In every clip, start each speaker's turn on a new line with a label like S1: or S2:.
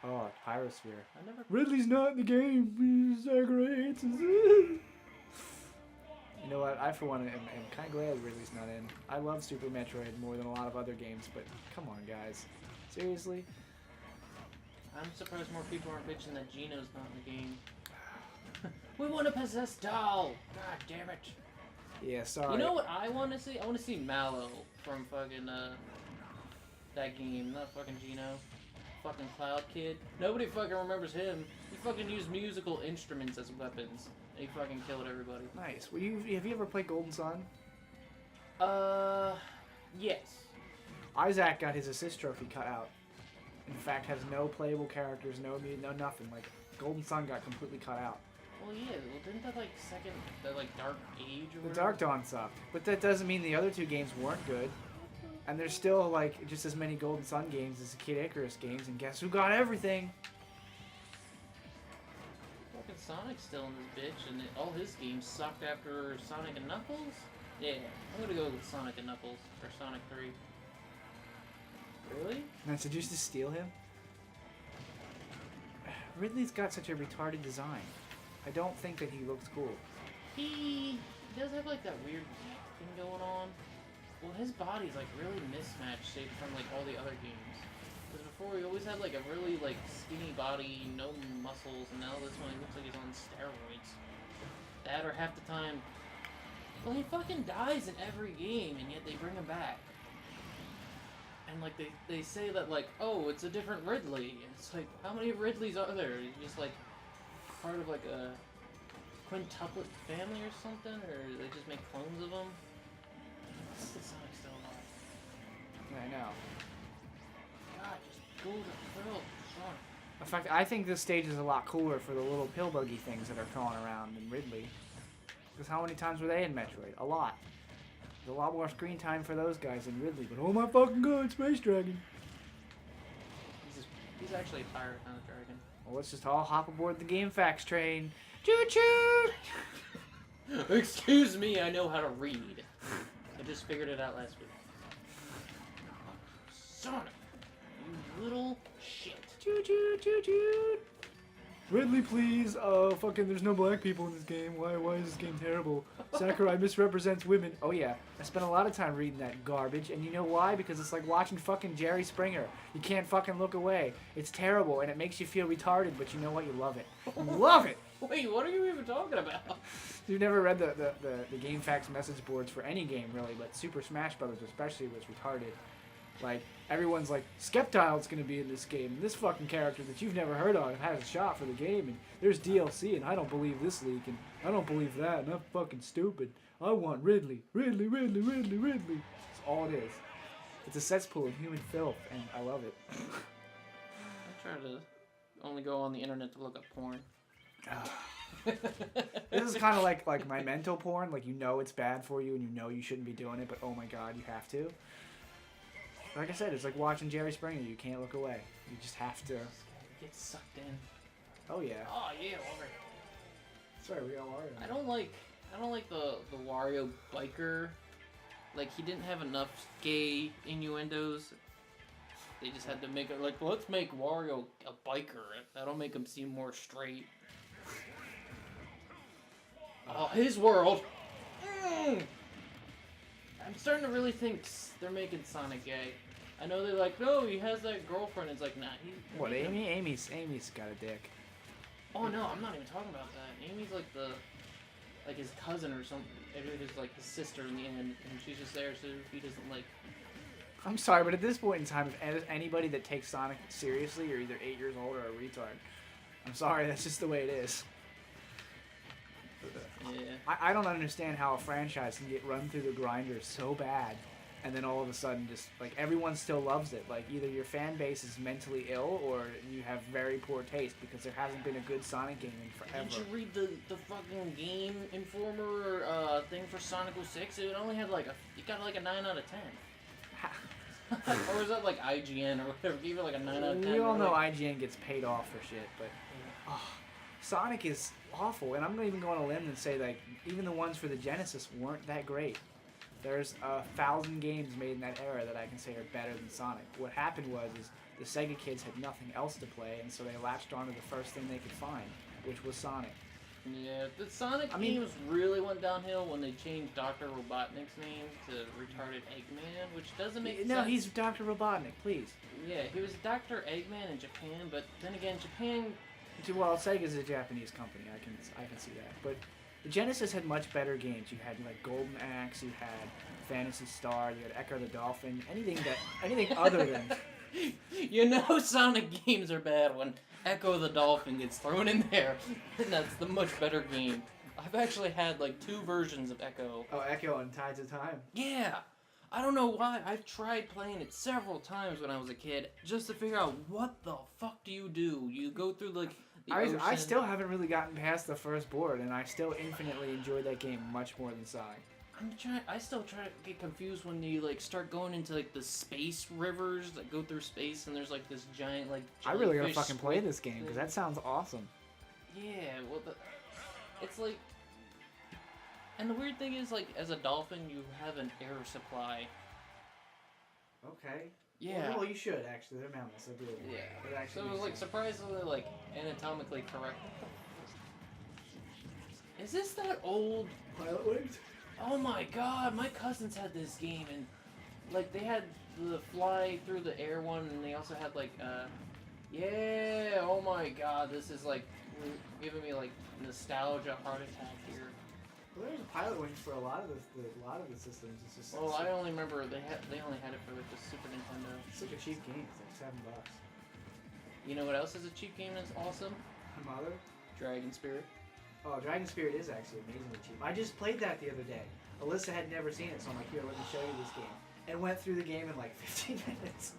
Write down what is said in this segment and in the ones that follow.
S1: Oh, Pyrosphere.
S2: I never.
S1: Ridley's not in the game. Sakurai hates us. You know what? I, for one, am kind of glad Ridley's not in. I love Super Metroid more than a lot of other games, but come on, guys. Seriously?
S2: I'm surprised more people aren't bitching that Gino's not in the game. We want a possessed doll! God damn it.
S1: Yeah, sorry.
S2: You know what I want to see? I want to see Mallow from fucking, that game. Not fucking Gino. Fucking Cloud Kid. Nobody fucking remembers him. He fucking used musical instruments as weapons. And he fucking killed everybody.
S1: Nice. Well, have you ever played Golden Sun?
S2: Yes.
S1: Isaac got his assist trophy cut out. In fact, has no playable characters, no nothing. Like, Golden Sun got completely cut out.
S2: Well, yeah. Well, didn't that, like, Dark Age or
S1: The
S2: whatever?
S1: Dark Dawn sucked. But that doesn't mean the other two games weren't good. And there's still, like, just as many Golden Sun games as the Kid Icarus games, and guess who got everything?
S2: Fucking Sonic's still in this bitch, and all his games sucked after Sonic and Knuckles? Yeah, I'm gonna go with Sonic and Knuckles, or Sonic 3. Really?
S1: And did you just steal him? Ridley's got such a retarded design. I don't think that he looks cool.
S2: He does have, like, that weird geek thing going on. Well, his body's, like, really mismatched shaped from, like, all the other games. Because before, he always had, like, a really, like, skinny body, no muscles, and now this one, he looks like he's on steroids. That, or half the time... Well, he fucking dies in every game, and yet they bring him back. And, like, they say that, like, oh, it's a different Ridley. And it's like, how many Ridleys are there? He's just, like, part of, like, a quintuplet family or something? Or they just make clones of him? Sonic's still alive.
S1: Yeah, I know.
S2: God, just go to Pearl, Sonic.
S1: In fact, I think this stage is a lot cooler for the little pill buggy things that are crawling around in Ridley. Because how many times were they in Metroid? A lot. There's a lot more screen time for those guys in Ridley, but oh my fucking god, Space Dragon.
S2: He's actually a pirate, not a dragon.
S1: Well, let's just all hop aboard the Game Facts train. Choo-choo!
S2: Excuse me, I know how to read. I just figured it out last week. Sonic, you little shit.
S1: Choo-choo, choo-choo! Ridley, please. Oh, fucking, there's no black people in this game. Why is this game terrible? Sakurai misrepresents women. Oh, yeah. I spent a lot of time reading that garbage, and you know why? Because it's like watching fucking Jerry Springer. You can't fucking look away. It's terrible, and it makes you feel retarded, but you know what? You love it. You love it!
S2: Wait, what are you even talking about?
S1: You've never read the Game Facts message boards for any game, really, but Super Smash Brothers especially was retarded. Like, everyone's like, Skeptile's gonna be in this game, and this fucking character that you've never heard of has a shot for the game, and there's DLC, and I don't believe this leak, and I don't believe that, and I'm fucking stupid. I want Ridley. Ridley, Ridley, Ridley, Ridley. That's all it is. It's a cesspool of human filth, and I love it.
S2: I try to only go on the internet to look up porn.
S1: This is kind of like my mental porn, like you know it's bad for you, and you know you shouldn't be doing it, but oh my god, you have to. Like I said, it's like watching Jerry Springer. You can't look away. You just have to.
S2: Get sucked in.
S1: Oh yeah.
S2: Oh yeah, alright.
S1: Sorry, we all are.
S2: I don't like the Wario biker. Like, he didn't have enough gay innuendos. They just had to make it like, let's make Wario a biker. That'll make him seem more straight. Oh, his world. I'm starting to really think they're making Sonic gay. I know they're like, no, he has that girlfriend. It's like, nah.
S1: What, Amy? Amy's got a dick.
S2: Oh no, I'm not even talking about that. Amy's like his cousin or something. Maybe it's like his sister in the end, and she's just there so he doesn't like.
S1: I'm sorry, but at this point in time, if anybody that takes Sonic seriously, you're either 8 years old or a retard. I'm sorry, that's just the way it is.
S2: Yeah.
S1: I don't understand how a franchise can get run through the grinder so bad, and then all of a sudden just, like, everyone still loves it. Like, either your fan base is mentally ill, or you have very poor taste, because there hasn't been a good Sonic game in forever.
S2: Did you read the fucking Game Informer thing for Sonic 06? It only had like it got like a 9 out of 10. Or was that like IGN or whatever? Gave it like a 9 out of 10.
S1: We all know IGN gets paid off for shit, but Sonic is awful, and I'm not even going on a limb and say like even the ones for the Genesis weren't that great. There's 1,000 games made in that era that I can say are better than Sonic. What happened was the Sega kids had nothing else to play, and so they latched onto the first thing they could find, which was Sonic.
S2: Yeah, the Sonic games really went downhill when they changed Dr. Robotnik's name to Retarded Eggman, which doesn't make sense.
S1: No, he's Dr. Robotnik, please.
S2: Yeah, he was Dr. Eggman in Japan, but then again, Japan...
S1: Well, Sega's a Japanese company, I can see that. But the Genesis had much better games. You had like Golden Axe, you had Phantasy Star, you had Echo the Dolphin, anything other than...
S2: You know Sonic games are bad when Echo the Dolphin gets thrown in there, and that's the much better game. I've actually had like 2 versions of Echo.
S1: Oh, Echo and Tides of Time.
S2: Yeah! I don't know why. I've tried playing it several times when I was a kid, just to figure out what the fuck do. You go through like the ocean.
S1: I still haven't really gotten past the first board, and I still infinitely enjoy that game much more than Sonic.
S2: I still try to get confused when you like start going into like the space rivers that go through space, and there's like this giant like.
S1: I really gotta fucking play this game because that sounds awesome.
S2: Yeah, well, it's like, and the weird thing is like as a dolphin you have an air supply.
S1: Okay.
S2: Yeah.
S1: Well, you should actually. They're mammals. They do.
S2: Yeah. So it was like surprisingly like anatomically correct. Is this that old
S1: Pilot Wings?
S2: Oh my god, my cousins had this game, and like they had the fly through the air one, and they also had like yeah, oh my god, this is like giving me like nostalgia heart attack here.
S1: Well, there's a Pilot Wings for a lot of the systems. It's just
S2: I only remember they only had it for like the Super Nintendo.
S1: It's like a cheap game. It's like $7.
S2: You know what else is a cheap game that's awesome?
S1: Mother?
S2: Dragon Spirit.
S1: Oh, Dragon Spirit is actually amazingly cheap. I just played that the other day. Alyssa had never seen it, so I'm like, here, let me show you this game. And went through the game in like 15 minutes.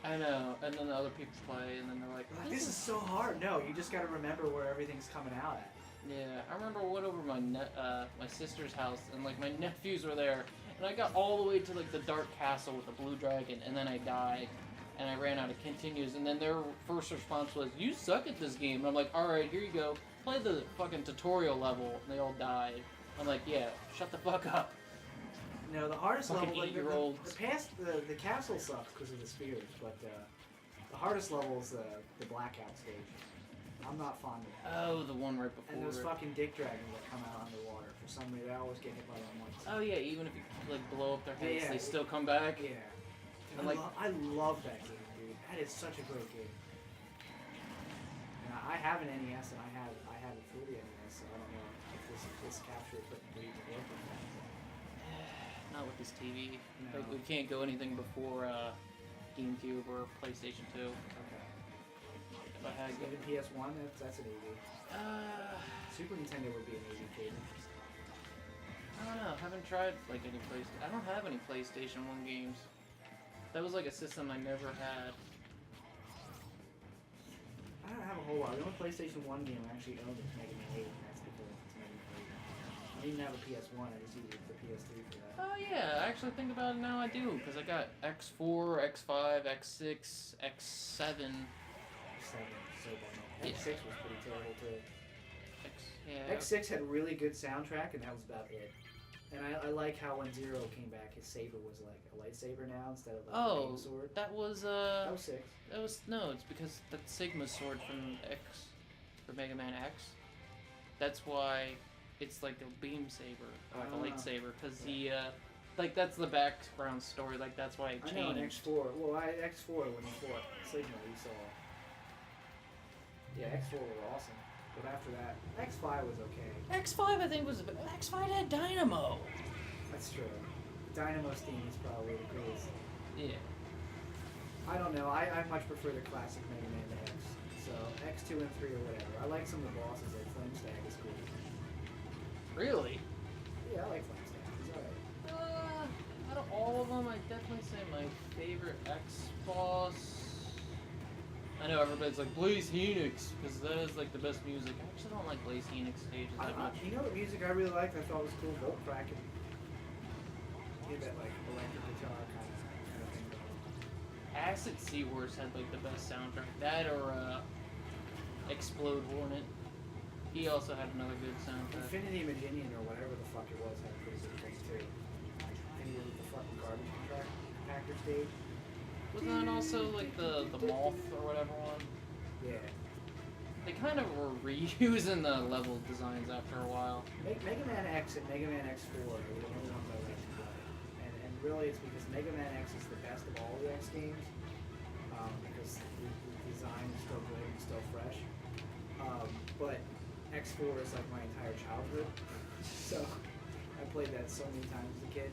S2: I know, and then the other people play, and then they're like,
S1: this is so hard. No, you just gotta remember where everything's coming out at.
S2: Yeah, I remember I went over my sister's house, and like my nephews were there, and I got all the way to like the Dark Castle with the blue dragon, and then I died, and I ran out of continues, and then their first response was, "You suck at this game." And I'm like, "Alright, here you go. Play the fucking tutorial level." And they all died. I'm like, "Yeah, shut the fuck up."
S1: No, the hardest
S2: fucking
S1: level, like the castle sucks because of the spears, but the hardest level is the blackout stage. I'm not fond of that.
S2: Oh, the one right before.
S1: And those fucking dick dragons that come out underwater. For some reason, I always get hit by them once.
S2: Oh yeah, even if you like blow up their heads, they still come back.
S1: Yeah.
S2: And
S1: I love that game, dude. That is such a great game. And I have an NES, and I have it through the NES, so I don't know if this capture equipment will even work with that.
S2: Not with this TV.
S1: No.
S2: Like, we can't go anything before GameCube or PlayStation 2.
S1: Okay.
S2: If I had
S1: Even PS1, that's an AV. Super Nintendo would be an AV cable.
S2: I don't know. I haven't tried like any I don't have any PlayStation 1 games. That was like a system I never had.
S1: I don't have a whole lot. The only PlayStation 1 game I actually owned is Mega Man 8, and that's because it's Mega Man 8. I don't even have a PS1, I just used the PS3 for that.
S2: Oh yeah, I actually think about it now. I do, because I got X4, X5, X6, X7.
S1: So bad.
S2: Yeah.
S1: X6 was pretty terrible too.
S2: Yeah.
S1: X6 had really good soundtrack, and that was about it. And I like how when Zero came back, his saber was like a lightsaber now instead of like a main sword.
S2: That was
S1: That was 6.
S2: That was no. It's because that's Sigma sword from for Mega Man X. That's why it's like a beam saber, like a lightsaber, because he like that's the background story. Like that's why it changed.
S1: I know in X4. Well, X4 when you fought Sigma, you saw. Yeah, X4 was awesome. But after that, X5 was okay.
S2: X5 I think was X5 had Dynamo.
S1: That's true. Dynamo's theme is probably the greatest.
S2: Yeah.
S1: I don't know. I much prefer the classic Mega Man to X. So X2 and 3 or whatever. I like some of the bosses. Like Flamestag is cool.
S2: Really?
S1: Yeah, I like Flamestag. He's alright.
S2: Out of all of them, I definitely say my favorite X boss. I know everybody's like Blaze Phoenix because that is like the best music. I actually don't like Blaze Phoenix stages that much.
S1: You know what music I really liked? I thought was cool. Volt Kraken. He had that like electric guitar kind of thing going on.
S2: Acid Seahorse had like the best soundtrack. That or Explode Hornet. He also had another good soundtrack.
S1: Infinity Maginian or whatever the fuck it was had pretty good things too. And he did the fucking garbage compactor stage.
S2: Wasn't that also like the moth or whatever one?
S1: Yeah.
S2: They kind of were reusing the level designs after a while.
S1: Mega Man X and Mega Man X4 are the only ones I like to play. And really it's because Mega Man X is the best of all the X games. Because the design is still good and still fresh. But X4 is like my entire childhood. So I played that so many times as a kid.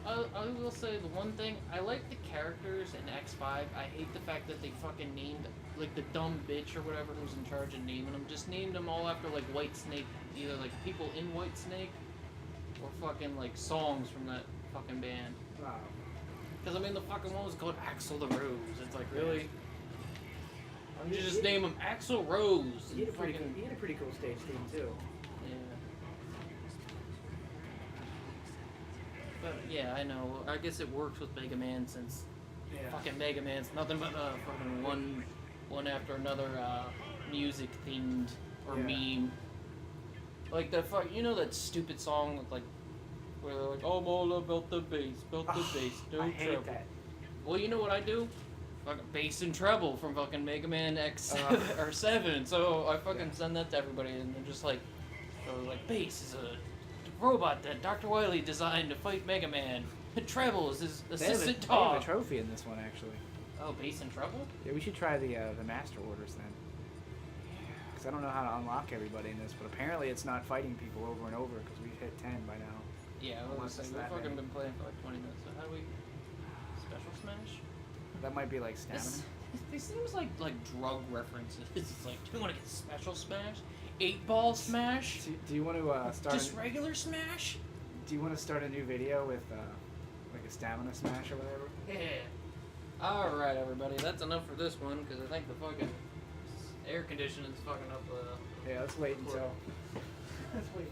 S2: I will say the one thing, I like the characters in X5. I hate the fact that they fucking named, like, the dumb bitch or whatever who's in charge of naming them, just named them all after, like, White Snake, either, like, people in White Snake, or fucking, like, songs from that fucking band.
S1: Wow.
S2: Because, I mean, the fucking one was called Axl the Rose. It's like, really? Why don't you just name him Axl Rose?
S1: He had a pretty cool stage theme, too.
S2: Yeah. But yeah, I know. I guess it works with Mega Man since fucking Mega Man's nothing but fucking one after another music themed or meme. Like the you know that stupid song with like where they're like, oh, I'm all about the bass, no
S1: I hate
S2: treble.
S1: that.
S2: Well, you know what I do? Fucking bass and treble from fucking Mega Man X or 7. So I fucking send that to everybody, and they're just like, bass is a robot that Dr. Wily designed to fight Mega Man. Treble is his assistant
S1: They
S2: dog.
S1: have a trophy in this one, actually.
S2: Oh, bass and treble?
S1: Yeah, we should try the master orders then. Because I don't know how to unlock everybody in this, but apparently it's not fighting people over and over because we've hit 10 by now.
S2: Yeah,
S1: Unless it's
S2: we've
S1: that
S2: fucking
S1: many.
S2: been playing for like 20 minutes. So how do we special smash?
S1: That might be like stamina.
S2: This seems like drug references. It's like, do you want to get special smash? 8-ball smash?
S1: Do you want to start?
S2: Just regular smash?
S1: Do you want to start a new video with like a stamina smash or whatever?
S2: Yeah. Alright, everybody. That's enough for this one, because I think the fucking air conditioning's fucking up.
S1: Yeah, let's wait until. Let's wait.